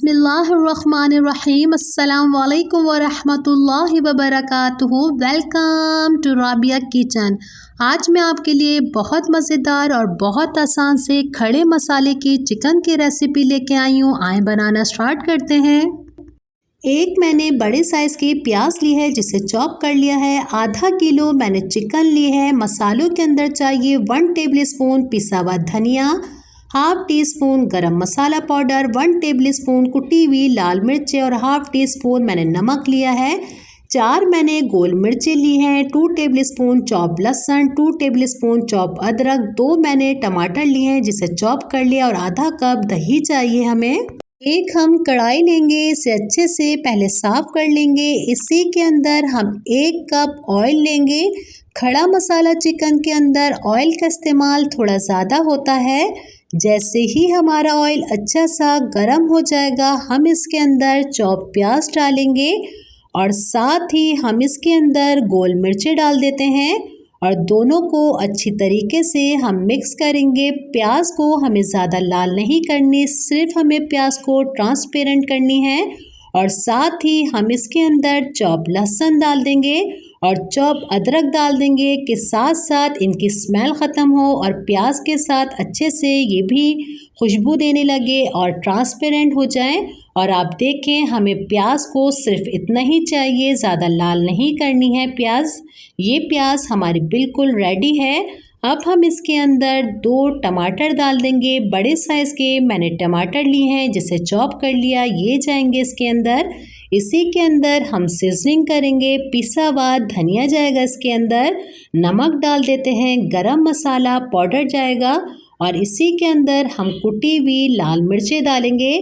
बिस्मिल्लाहिर्रहमानिर्रहीम। अस्सलाम वालेकुम वरहमतुल्लाहि वबरकातुहू। Welcome to Rabia kitchen. आज मैं आपके लिए बहुत मज़ेदार और बहुत आसान से खड़े मसाले की चिकन की रेसिपी लेके आई हूँ। आए बनाना स्टार्ट करते हैं। एक मैंने बड़े साइज़ की प्याज ली है जिसे चॉप कर लिया है। आधा किलो मैंने चिकन ली है। मसालों के अंदर चाहिए 1 टेबलस्पून पिसा हुआ धनिया, हाफ टी स्पून गरम मसाला पाउडर, 1 टेबलस्पून कुटी हुई लाल मिर्चें और हाफ टी स्पून मैंने नमक लिया है। 4 मैंने गोल मिर्चें ली हैं, 2 टेबलस्पून चॉप लहसुन, 2 टेबलस्पून चॉप अदरक, 2 मैंने टमाटर लिए हैं जिसे चॉप कर लिया और आधा कप दही चाहिए हमें। एक हम कढ़ाई लेंगे, इसे अच्छे से पहले साफ़ कर लेंगे। इसी के अंदर हम 1 कप ऑयल लेंगे। खड़ा मसाला चिकन के अंदर ऑयल का इस्तेमाल थोड़ा ज़्यादा होता है। जैसे ही हमारा ऑयल अच्छा सा गर्म हो जाएगा हम इसके अंदर चॉप प्याज डालेंगे और साथ ही हम इसके अंदर गोल मिर्चें डाल देते हैं और दोनों को अच्छी तरीके से हम मिक्स करेंगे। प्याज को हमें ज़्यादा लाल नहीं करनी, सिर्फ हमें प्याज को ट्रांसपेरेंट करनी है। और साथ ही हम इसके अंदर चॉप लहसुन डाल देंगे और चॉप अदरक डाल देंगे कि साथ साथ इनकी स्मेल ख़त्म हो और प्याज के साथ अच्छे से ये भी खुशबू देने लगे और ट्रांसपेरेंट हो जाए। और आप देखें हमें प्याज को सिर्फ इतना ही चाहिए, ज़्यादा लाल नहीं करनी है प्याज। ये प्याज हमारी बिल्कुल रेडी है। अब हम इसके अंदर 2 टमाटर डाल देंगे, बड़े साइज़ के मैंने टमाटर लिए हैं जिसे चॉप कर लिया, ये जाएंगे इसके अंदर। इसी के अंदर हम सीजनिंग करेंगे, पिसा हुआ धनिया जाएगा इसके अंदर, नमक डाल देते हैं, गरम मसाला पाउडर जाएगा और इसी के अंदर हम कुटी हुई लाल मिर्चें डालेंगे।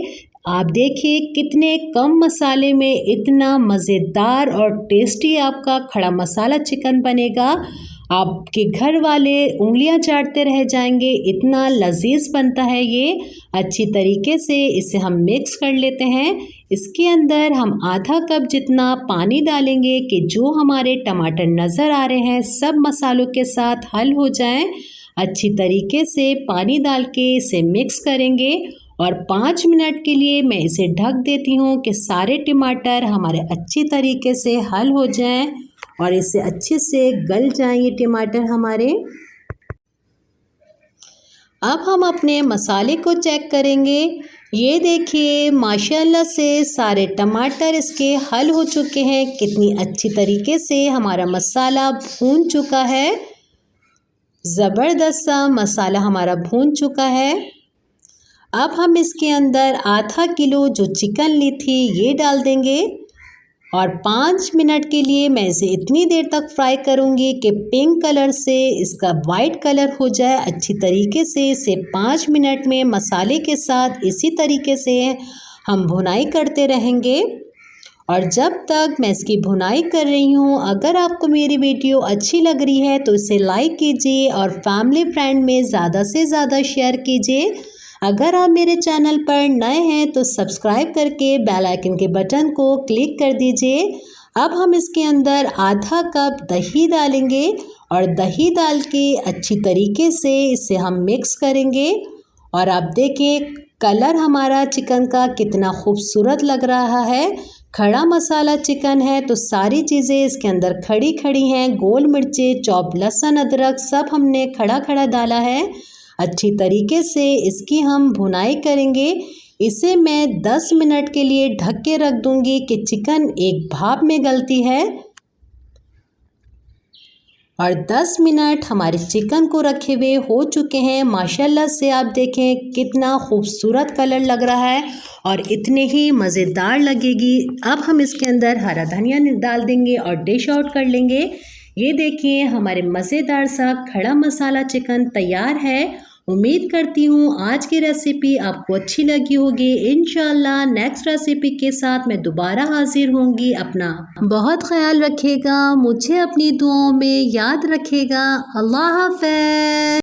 आप देखिए कितने कम मसाले में इतना मज़ेदार और टेस्टी आपका खड़ा मसाला चिकन बनेगा। आपके घर वाले उंगलियां चाटते रह जाएंगे, इतना लजीज बनता है ये। अच्छी तरीके से इसे हम मिक्स कर लेते हैं। इसके अंदर हम आधा कप जितना पानी डालेंगे कि जो हमारे टमाटर नज़र आ रहे हैं सब मसालों के साथ हल हो जाएं। अच्छी तरीके से पानी डाल के इसे मिक्स करेंगे और 5 मिनट के लिए मैं इसे ढक देती हूँ कि सारे टमाटर हमारे अच्छी तरीके से हल हो जाएं और इसे अच्छे से गल जाएं ये टमाटर हमारे। अब हम अपने मसाले को चेक करेंगे। ये देखिए माशाल्लाह से सारे टमाटर इसके हल हो चुके हैं, कितनी अच्छी तरीके से हमारा मसाला भून चुका है। ज़बरदस्त सा मसाला हमारा भून चुका है। अब हम इसके अंदर आधा किलो जो चिकन ली थी ये डाल देंगे और 5 मिनट के लिए मैं इसे इतनी देर तक फ्राई करूंगी कि पिंक कलर से इसका वाइट कलर हो जाए। अच्छी तरीके से इसे 5 मिनट में मसाले के साथ इसी तरीके से हम भुनाई करते रहेंगे। और जब तक मैं इसकी भुनाई कर रही हूँ, अगर आपको मेरी वीडियो अच्छी लग रही है तो इसे लाइक कीजिए और फैमिली फ्रेंड में ज़्यादा से ज़्यादा शेयर कीजिए। अगर आप मेरे चैनल पर नए हैं तो सब्सक्राइब करके बेल आइकन के बटन को क्लिक कर दीजिए। अब हम इसके अंदर आधा कप दही डालेंगे और दही डाल के अच्छी तरीके से इसे हम मिक्स करेंगे। और आप देखें कलर हमारा चिकन का कितना खूबसूरत लग रहा है। खड़ा मसाला चिकन है तो सारी चीज़ें इसके अंदर खड़ी खड़ी हैं। गोल मिर्चें, चॉप लहसुन, अदरक सब हमने खड़ा खड़ा डाला है। अच्छी तरीके से इसकी हम भुनाई करेंगे। इसे मैं 10 मिनट के लिए ढक के रख दूंगी कि चिकन एक भाप में गलती है। और 10 मिनट हमारे चिकन को रखे हुए हो चुके हैं। माशाल्लाह से आप देखें कितना खूबसूरत कलर लग रहा है और इतने ही मज़ेदार लगेगी। अब हम इसके अंदर हरा धनिया डाल देंगे और डिश आउट कर लेंगे। ये देखिए हमारे मज़ेदार सा खड़ा मसाला चिकन तैयार है। उम्मीद करती हूँ आज की रेसिपी आपको अच्छी लगी होगी। इंशाल्लाह नेक्स्ट रेसिपी के साथ मैं दोबारा हाजिर होंगी। अपना बहुत ख्याल रखिएगा, मुझे अपनी दुआओं में याद रखिएगा। अल्लाह हाफ़िज़।